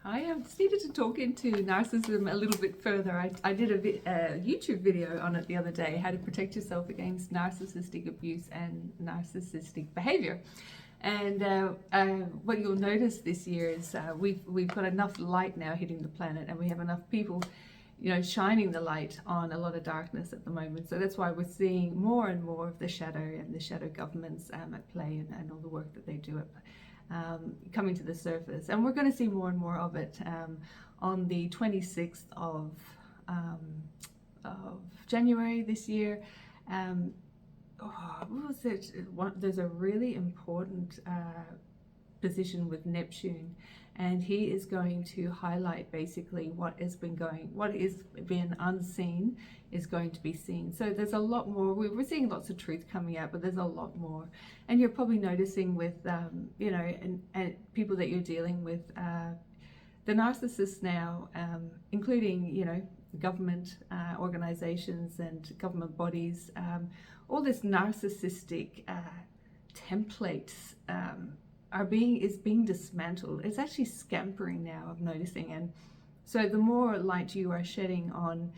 I just needed to talk into narcissism a little bit further. I did a YouTube video on it the other day, how to protect yourself against narcissistic abuse and narcissistic behavior. And what you'll notice this year is we've got enough light now hitting the planet, and we have enough people, you know, shining the light on a lot of darkness at the moment. So that's why we're seeing more and more of the shadow and the shadow governments at play, and all the work that they do coming to the surface. And we're going to see more and more of it on the 26th of January this year. What was it? There's a really important position with Neptune, and he is going to highlight basically what is been unseen is going to be seen. So there's a lot more. We're seeing lots of truth coming out, but there's a lot more. And you're probably noticing with you know, and people that you're dealing with, the narcissists now, including, you know, government organizations and government bodies, all this narcissistic templates is being dismantled. It's actually scampering now, I'm noticing. And so the more light you are shedding on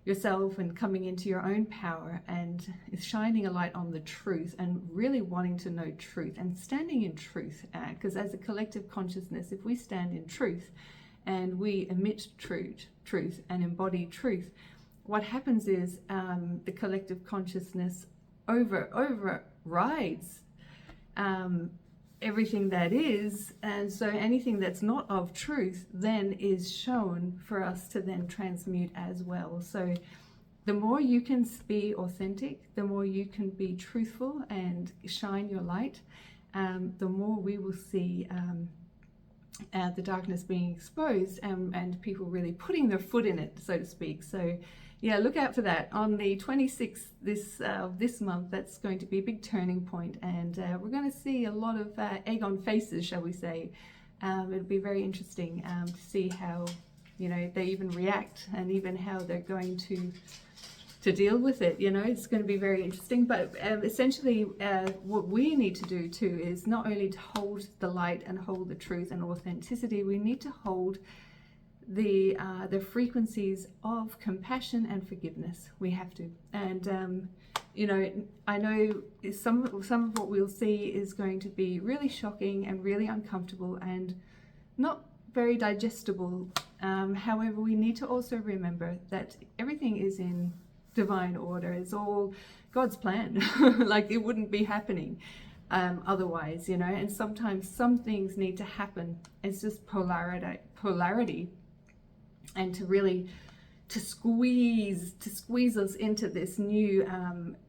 yourself and coming into your own power and shining a light on the truth and really wanting to know truth and standing in truth, because as a collective consciousness, if we stand in truth and we emit truth and embody truth, what happens is the collective consciousness overrides everything that is, and so anything that's not of truth then is shown for us to then transmute as well. So the more you can be authentic, the more you can be truthful and shine your light, the more we will see the darkness being exposed, and people really putting their foot in it, so to speak. So yeah, look out for that on the 26th this month. That's going to be a big turning point, and we're going to see a lot of egg on faces, shall we say. It'll be very interesting to see how, you know, they even react, and even how they're going to deal with it. You know, it's going to be very interesting. But essentially, what we need to do too is not only to hold the light and hold the truth and authenticity, we need to hold the frequencies of compassion and forgiveness. We have to. And you know, I know some of what we'll see is going to be really shocking and really uncomfortable and not very digestible. However, we need to also remember that everything is in divine order. It's all God's plan. Like, it wouldn't be happening otherwise, you know. And sometimes some things need to happen. It's just polarity, and to really squeeze us into this new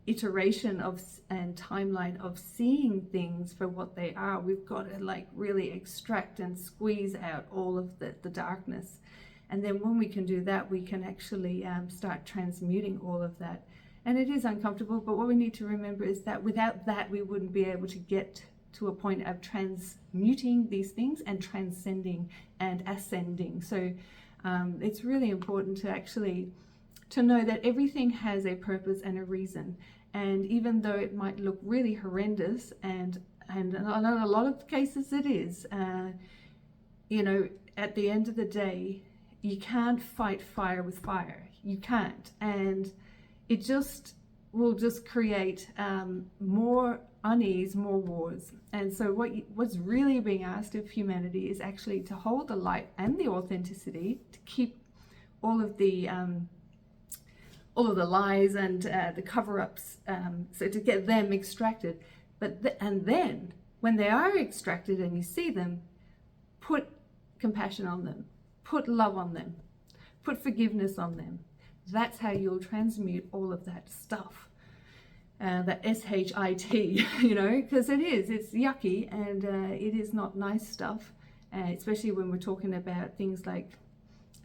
iteration of and timeline of seeing things for what they are. We've got to like really extract and squeeze out all of the darkness. And then when we can do that, we can actually start transmuting all of that. And it is uncomfortable, but what we need to remember is that without that, we wouldn't be able to get to a point of transmuting these things and transcending and ascending. So it's really important to actually know that everything has a purpose and a reason. And even though it might look really horrendous, and in a lot of cases it is, you know, at the end of the day, you can't fight fire with fire. You can't. And it just will just create more unease, more wars. And so what's really being asked of humanity is actually to hold the light and the authenticity, to keep all of the lies and the cover-ups, so to get them extracted. And then when they are extracted and you see them, put compassion on them. Put love on them, put forgiveness on them. That's how you'll transmute all of that stuff, that SHIT, you know, because it's yucky, and it is not nice stuff, especially when we're talking about things like,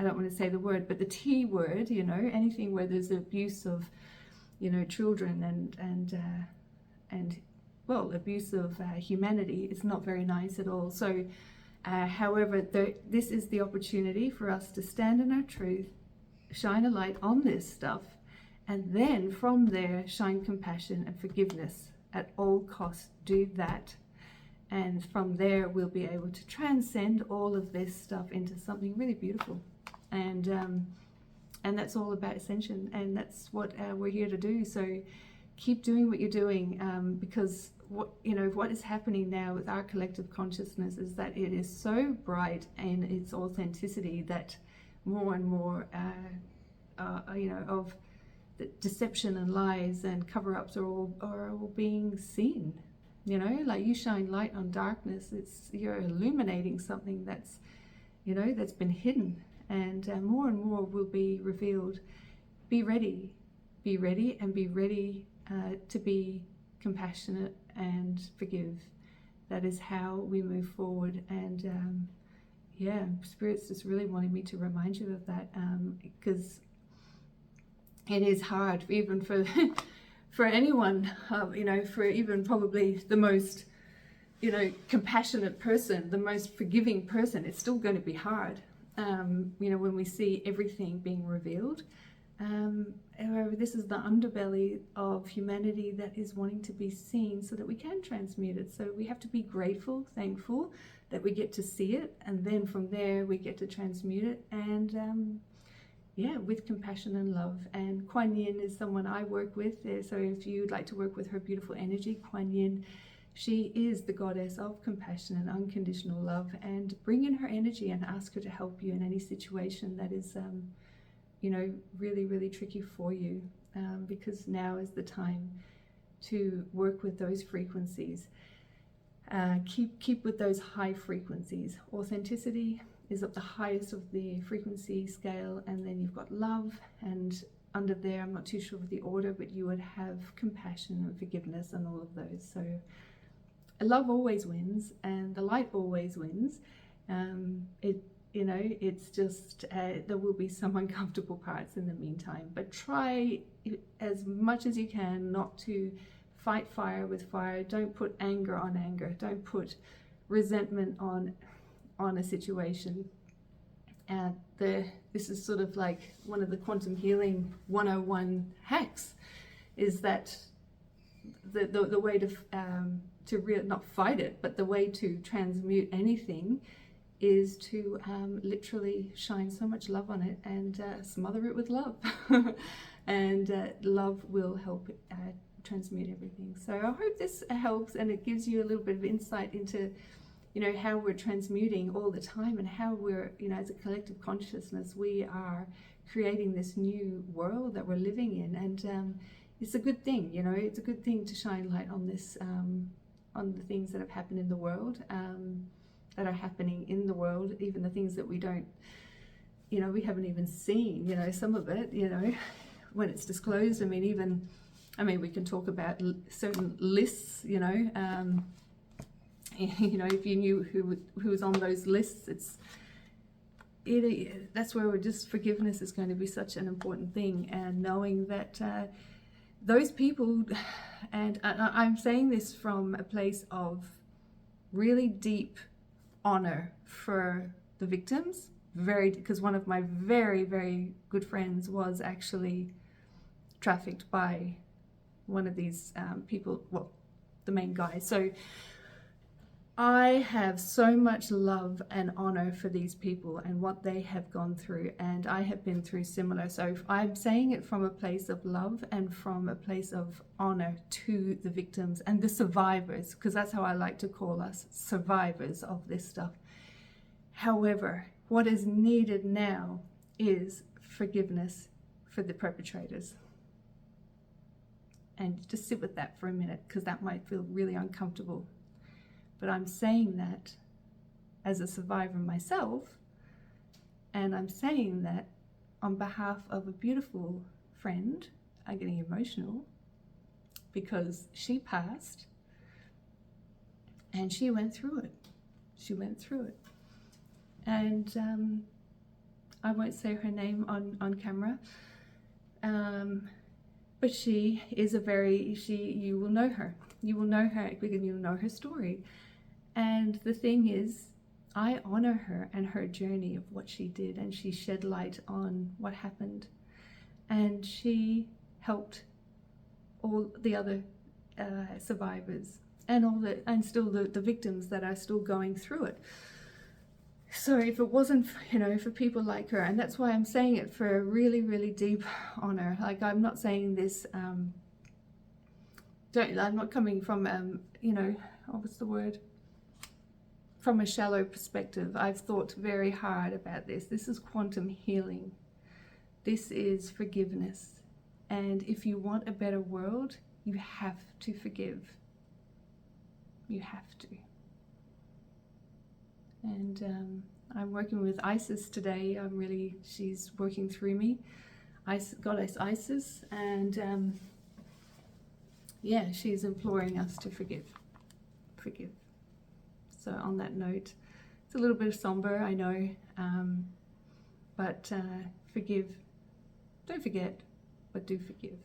I don't want to say the word, but the T word, you know, anything where there's abuse of, you know, children and well, abuse of humanity is not very nice at all. So however, this is the opportunity for us to stand in our truth, shine a light on this stuff, and then from there shine compassion and forgiveness at all costs. Do that, And from there, we'll be able to transcend all of this stuff into something really beautiful. And that's all about ascension, and that's what we're here to do. So keep doing what you're doing, because what is happening now with our collective consciousness is that it is so bright in its authenticity that more and more of the deception and lies and cover-ups are all being seen. Like you shine light on darkness, you're illuminating something that's been hidden, and more will be revealed. Be ready, and be ready to be compassionate and forgive. That is how we move forward. And Spirit's just really wanting me to remind you of that, because it is hard, even for for anyone, for even probably the most compassionate person, the most forgiving person. It's still going to be hard, when we see everything being revealed. However, this is the underbelly of humanity that is wanting to be seen so that we can transmute it. So we have to be grateful, thankful that we get to see it, and then from there we get to transmute it, and with compassion and love. And Quan Yin is someone I work with. So if you'd like to work with her beautiful energy, Quan Yin, she is the goddess of compassion and unconditional love. And bring in her energy and ask her to help you in any situation that is really, really tricky for you, because now is the time to work with those frequencies. Keep with those high frequencies. Authenticity is at the highest of the frequency scale, and then you've got love, and under there, I'm not too sure of the order, but you would have compassion and forgiveness and all of those. So love always wins, and the light always wins. It's just there will be some uncomfortable parts in the meantime, but try as much as you can not to fight fire with fire. Don't put anger on anger. Don't put resentment on a situation. This is sort of like one of the quantum healing 101 hacks, is that the way to not fight it, but the way to transmute anything is to literally shine so much love on it and smother it with love. And love will help transmute everything. So I hope this helps, and it gives you a little bit of insight into how we're transmuting all the time, and how we're, as a collective consciousness, we are creating this new world that we're living in. And it's a good thing, it's a good thing to shine light on this, on the things that have happened in the world, that are happening in the world, even the things that we don't, we haven't even seen, some of it, when it's disclosed. We can talk about certain lists, if you knew who was on those lists, that's where forgiveness is going to be such an important thing, and knowing that those people, and I'm saying this from a place of really deep honor for the victims, because one of my very, very good friends was actually trafficked by one of these people, well, the main guy. So I have so much love and honor for these people and what they have gone through, and I have been through similar. So I'm saying it from a place of love and from a place of honor to the victims and the survivors, because that's how I like to call us, survivors of this stuff. However, what is needed now is forgiveness for the perpetrators. And just sit with that for a minute, because that might feel really uncomfortable. But I'm saying that as a survivor myself, and I'm saying that on behalf of a beautiful friend. I'm getting emotional because she passed and she went through it. And I won't say her name on camera, but she is you will know her because you'll know her story. And the thing is, I honor her and her journey of what she did, and she shed light on what happened, and she helped all the other survivors. and still the victims that are still going through it. So if it wasn't, for people like her, and that's why I'm saying it for a really, really deep honor. Like, I'm not saying this, I'm not coming from, what's the word? From a shallow perspective. I've thought very hard about this. This is quantum healing. This is forgiveness. And if you want a better world, you have to forgive. You have to. And I'm working with Isis today. She's working through me. Goddess Isis. And she's imploring us to forgive. Forgive. So on that note, it's a little bit somber, I know. But forgive. Don't forget, but do forgive.